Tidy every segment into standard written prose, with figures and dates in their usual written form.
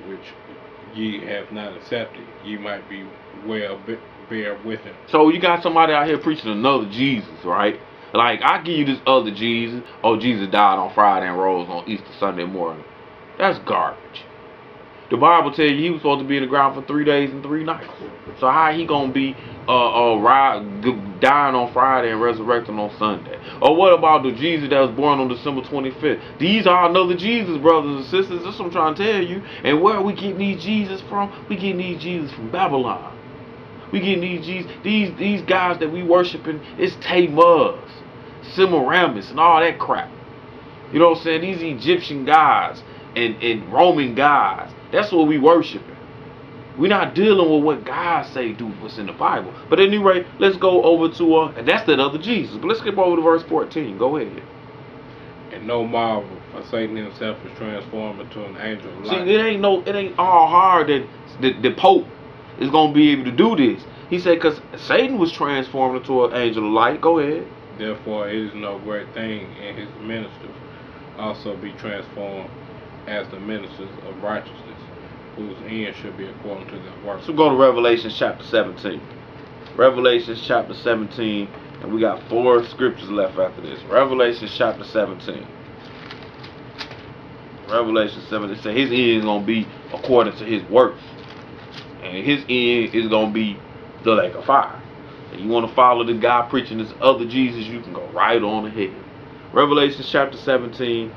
which ye have not accepted, ye might be well bear with him. So you got somebody out here preaching another Jesus, right? Like, I give you this other Jesus. Oh, Jesus died on Friday and rose on Easter Sunday morning. That's garbage. The Bible tell you he was supposed to be in the ground for 3 days and 3 nights. So how he gonna be dying on Friday and resurrecting on Sunday? Or what about the Jesus that was born on December 25th? These are another Jesus, brothers and sisters. That's what I'm trying to tell you. And where are we getting these Jesus from? We getting these Jesus from Babylon. We getting these Jesus, these guys that we worshiping. It's Tammuz, Semiramis, and all that crap. You know what I'm saying? These Egyptian gods and Roman gods. That's what we worshiping. We're not dealing with what God say do what's in the Bible. But anyway, let's go over to and that's that other Jesus. But let's skip over to verse 14. Go ahead. And no marvel, for Satan himself is transformed into an angel of light. See, it ain't all hard that the Pope is gonna be able to do this. He said, because Satan was transformed into an angel of light. Go ahead. Therefore, it is no great thing in his ministers also be transformed as the ministers of righteousness, whose end should be according to their works. So go to Revelation chapter 17. Revelation chapter 17, and we got 4 scriptures left after this. Revelation chapter 17. Revelation 17 says his end is going to be according to his works. And his end is going to be the lake of fire. And you want to follow the guy preaching this other Jesus, you can go right on ahead. Revelation chapter 17,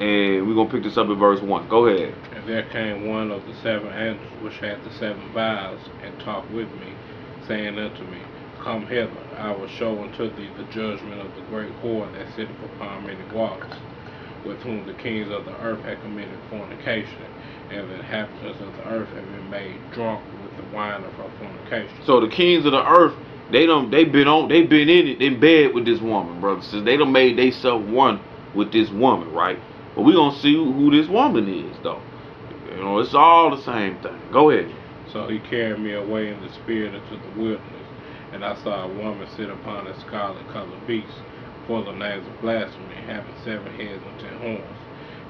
and we're going to pick this up at verse 1. Go ahead. And there came one of the 7 angels which had the 7 vials, and talked with me, saying unto me, Come hither, I will show unto thee the judgment of the great whore that sitteth upon many waters, with whom the kings of the earth have committed fornication, and the inhabitants of the earth have been made drunk with the wine of her fornication. So the kings of the earth, they been in bed with this woman, brothers. Since they done made themselves one with this woman, right? But we gonna see who this woman is, though. You know, it's all the same thing. Go ahead. So he carried me away in the spirit into the wilderness, and I saw a woman sit upon a scarlet-colored beast, full of names of blasphemy, having 7 heads and 10 horns.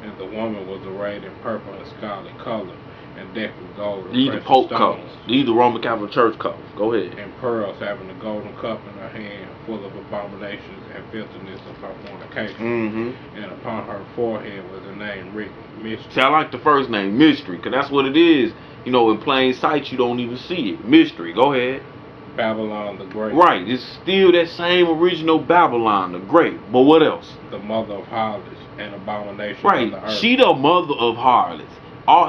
And the woman was arrayed in purple and scarlet color, and decked with gold and These the Pope colors. These the Roman Catholic Church colors. Go ahead. And pearls, having a golden cup in her hand, full of abominations and filthiness of her fornication. And upon her forehead was a name written, Mystery. See, I like the first name, Mystery, because that's what it is. You know, in plain sight, you don't even see it. Mystery. Go ahead. Babylon the Great. Right. It's still that same original Babylon the Great. But what else? The mother of harlots and abominations right. of the earth. She the mother of harlots.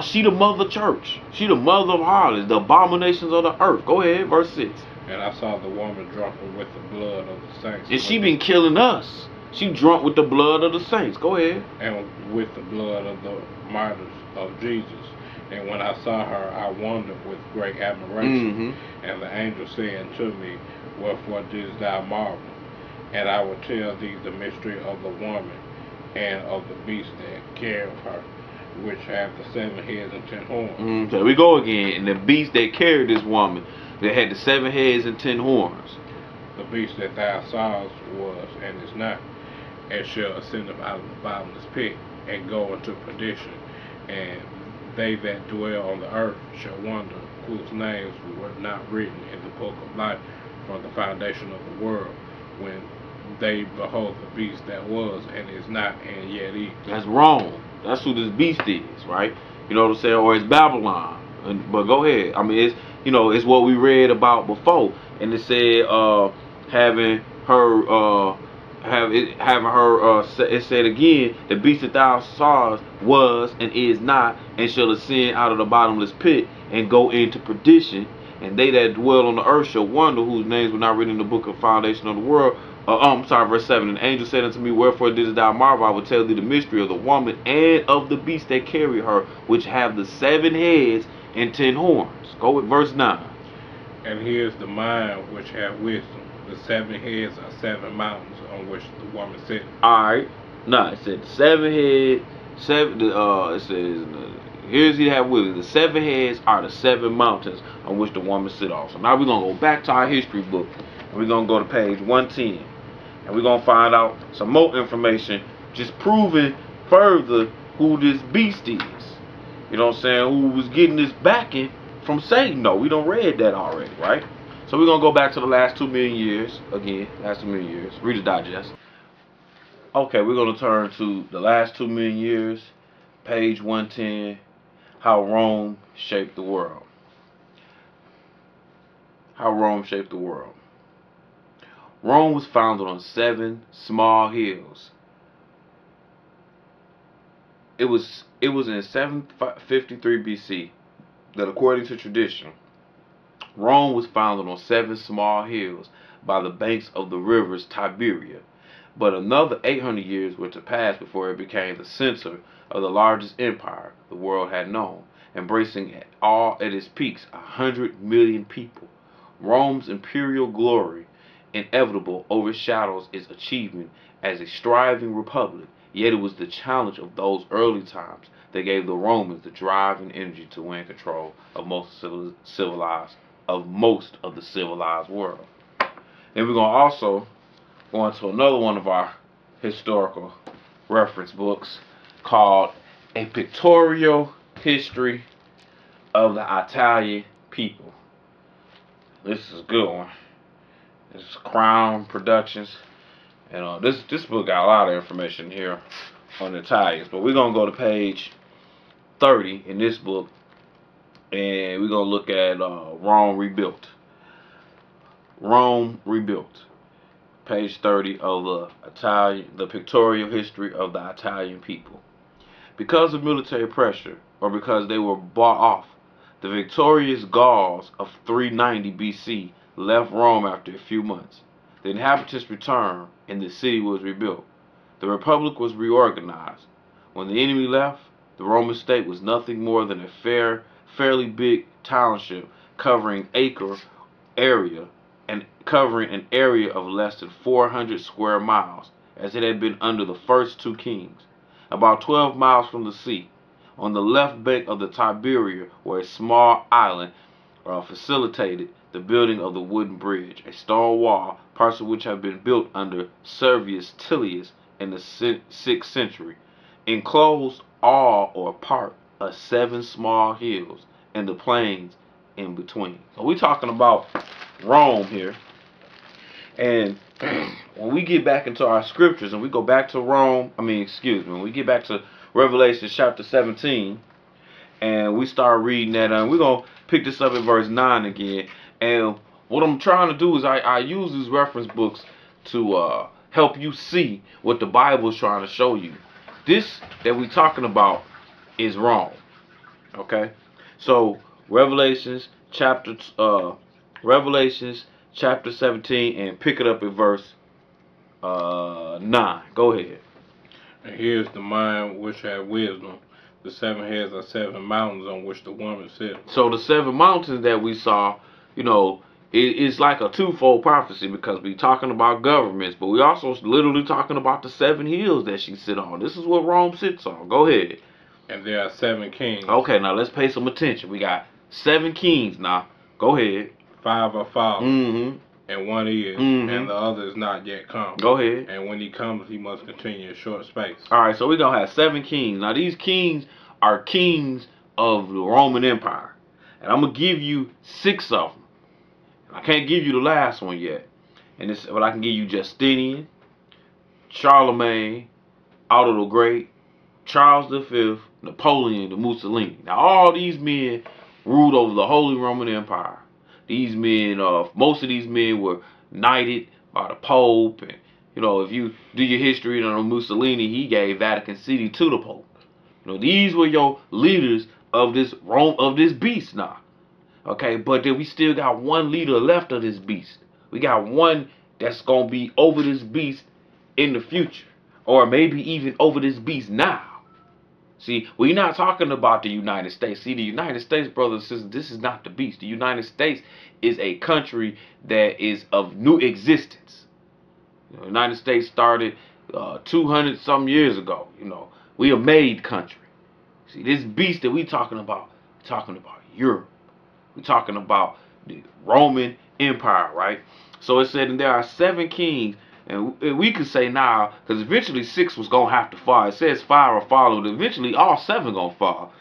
She the mother church. She the mother of harlots, the abominations of the earth. Go ahead, verse 6. And I saw the woman drunken with the blood of the saints. And she been killing us. She drunk with the blood of the saints. Go ahead. And with the blood of the martyrs of Jesus. And when I saw her, I wondered with great admiration. And the angel said unto me, Wherefore didst thou marvel? And I will tell thee the mystery of the woman and of the beast that carried her, which have the 7 heads and 10 horns. There we go again. And the beast that carried this woman, that had the 7 heads and 10 horns. The beast that thou sawest was and is not, and shall ascend up out of the bottomless pit, and go into perdition. And they that dwell on the earth shall wonder, whose names were not written in the book of life from the foundation of the world, when they behold the beast that was and is not and yet is. That's wrong. That's who this beast is, right? You know what I'm saying? Or it's Babylon. But go ahead. I mean, it's, you know, it's what we read about before, and it said having her it said again, the beast that thou sawest was and is not, and shall ascend out of the bottomless pit and go into perdition. And they that dwell on the earth shall wonder, whose names were not written in the book of foundation of the world. Verse 7. And the angel said unto me, Wherefore didst thou marvel? I will tell thee the mystery of the woman and of the beast that carry her, which have the 7 heads and 10 horns. Go with verse 9. And here's the mind which have wisdom. The 7 heads are 7 mountains on which the woman sits. Alright. Now it said 7 heads, it says here's he have wisdom. The 7 heads are the 7 mountains on which the woman sit on. So now we're gonna go back to our history book, and we're gonna go to page 110. And we're going to find out some more information, just proving further who this beast is. You know what I'm saying? Who was getting this backing from Satan? No, we don't read that already, right? So we're gonna go back to the last 2 million years again. Last 2 million years. Read the digest. Okay, we're gonna turn to the last 2 million years, page 110. How Rome shaped the world. How Rome shaped the world. Rome was founded on 7 small hills. It was in 753 BC that, according to tradition, Rome was founded on 7 small hills by the banks of the rivers Tiberia. But another 800 years were to pass before it became the center of the largest empire the world had known, embracing at its peaks 100 million people. Rome's imperial glory, inevitable, overshadows its achievement as a striving republic. Yet it was the challenge of those early times that gave the Romans the drive and energy to win control of most of the civilized world. And we're gonna also go into another one of our historical reference books called A Pictorial History of the Italian People. This is a good one. This is Crown Productions. And this book got a lot of information here on the Italians. But we're going to go to page 30 in this book. And we're going to look at Rome Rebuilt. Rome Rebuilt. Page 30 of the Pictorial History of the Italian People. Because of military pressure, or because they were bought off, the victorious Gauls of 390 BC left Rome after a few months. The inhabitants returned, and the city was rebuilt. The republic was reorganized. When the enemy left, the Roman state was nothing more than a fairly big township covering an area of less than 400 square miles, as it had been under the first 2 kings. About 12 miles from the sea, on the left bank of the Tiberia, were a small island facilitated the building of the wooden bridge, a stone wall, parts of which have been built under Servius Tullius in the 6th century, enclosed all or part of 7 small hills and the plains in between. So we're talking about Rome here. And when we get back into our scriptures and we go back to when we get back to Revelation chapter 17 and we start reading that, and we're going to pick this up at verse 9 again. And what I'm trying to do is I use these reference books to help you see what the Bible is trying to show you. This that we're talking about is Rome. Okay? So Revelations chapter 17, and pick it up at verse 9. Go ahead. And here's the mind which hath wisdom. The 7 heads are 7 mountains on which the woman sits. So the 7 mountains that we saw, it's like a twofold prophecy, because we're talking about governments, but we also literally talking about the 7 hills that she sit on. This is what Rome sits on. Go ahead. And there are 7 kings. Okay, now let's pay some attention. We got 7 kings now. Go ahead. 5 are fallen, and 1 is, and the other is not yet come. Go ahead. And when he comes, he must continue a short space. All right, so we're going to have 7 kings. Now, these kings are kings of the Roman Empire. And I'm going to give you 6 of them. I can't give you the last one yet. But I can give you Justinian, Charlemagne, Otto the Great, Charles V, Napoleon, and Mussolini. Now, all these men ruled over the Holy Roman Empire. These men, most of these men were knighted by the Pope, and if you do your history on Mussolini, he gave Vatican City to the Pope. These were your leaders of this beast now. Okay, but then we still got one leader left of this beast. We got one that's gonna be over this beast in the future, or maybe even over this beast now. See, we're not talking about the United States. See, the United States, brothers and sisters, this is not the beast. The United States is a country that is of new existence. The United States started 200 some years ago. We a made country. See, this beast that we're talking about Europe. We're talking about the Roman Empire, right? So it said, and there are 7 kings. And we could say now, because eventually 6 was going to have to fall. It says 5 are fallen, but eventually all 7 going to fall.